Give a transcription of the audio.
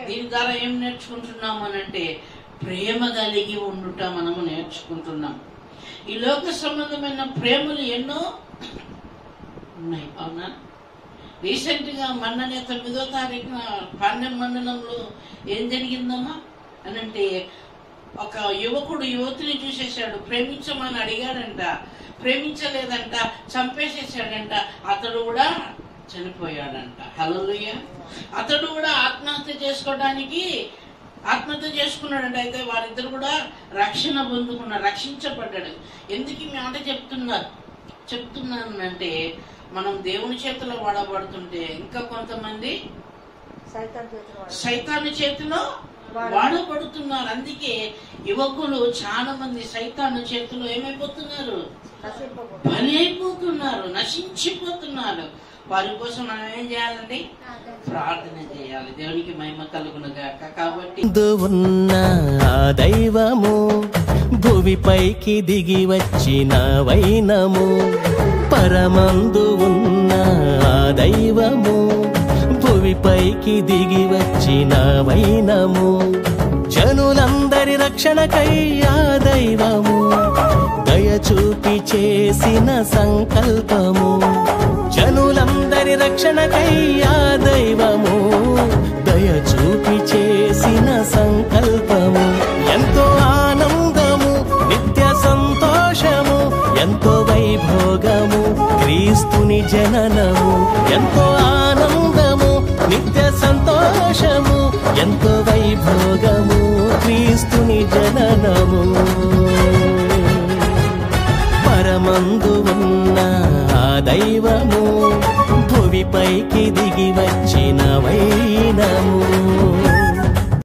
దీని ద్వారా ఏం నేర్చుకుంటున్నాము అనంటే ప్రేమ కలిగి ఉండుట మనము నేర్చుకుంటున్నాం. ఈ లోక సంబంధమైన ప్రేమలు ఎన్నో ఉన్నాయి. అవునా? రీసెంట్ గా మొన్ననే 9వ తారీఖున పాండ్యం మండలంలో ఏం జరిగిందమ్మా అనంటే ఒక యువకుడు యువతిని చూసేశాడు, ప్రేమించమని అడిగాడంట, ప్రేమించలేదంట, చంపేసేసాడంట. అతడు కూడా చనిపోయాడంట. హల్లెలూయా. అతడు కూడా ఆత్మహత్య చేసుకున్నాడంట. అయితే వారిద్దరు కూడా రక్షణ పొందుకున్నారు, రక్షించబడ్డాడు. ఎందుకు ఈ మాట చెప్తున్నానంటే మనం దేవుని చేతిలో వాడబడుతుంటే ఇంకా కొంతమంది సైతాను చేతిలో వాడబడుతున్నారు. అందుకే యువకులు చాలా మంది సైతాను చేతిలో ఏమైపోతున్నారు? బలి అయిపోతున్నారు, నశించిపోతున్నారు. వారి కోసం మనం ఏం చేయాలండి? ప్రార్థన చేయాలి. దేవునికి మహిమ కలుగును గాక. కాబట్టి ఉన్న దైవము భూమిపైకి దిగి వచ్చిన వైనము, పరమందు ఉన్న దైవము భూమిపైకి దిగి వచ్చిన వైనము, జనులందరి రక్షణకై ఆ దైవము దయచూపి చేసిన సంకల్పము, జనులందరి రక్షణకై ఆ దైవము దయచూపి చేసిన సంకల్పము. ఎంతో ఆనందము, నిత్య సంతోషము, ఎంతో వైభోగము క్రీస్తుని జననము. ఎంతో ఆనందము, నిత్య సంతోషము, ఎంతో వైభోగము క్రీస్తుని జననము. పరమందు ఉన్న దైవము భూమిపైకి దిగి వచ్చిన వైనము.